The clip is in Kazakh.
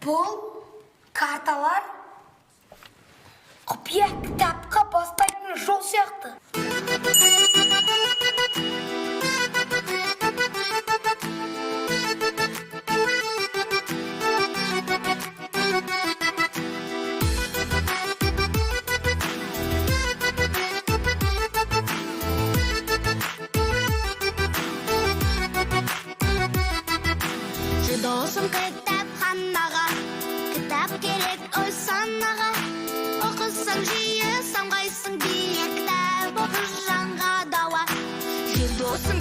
Бұл карталар құпия кітапқа бастайтын жол сияқты. Досым кітапханаға, кітап керек ой санаға. Оқысаң жиі самғайсың биік кітап, оқы жанға дауа. Досым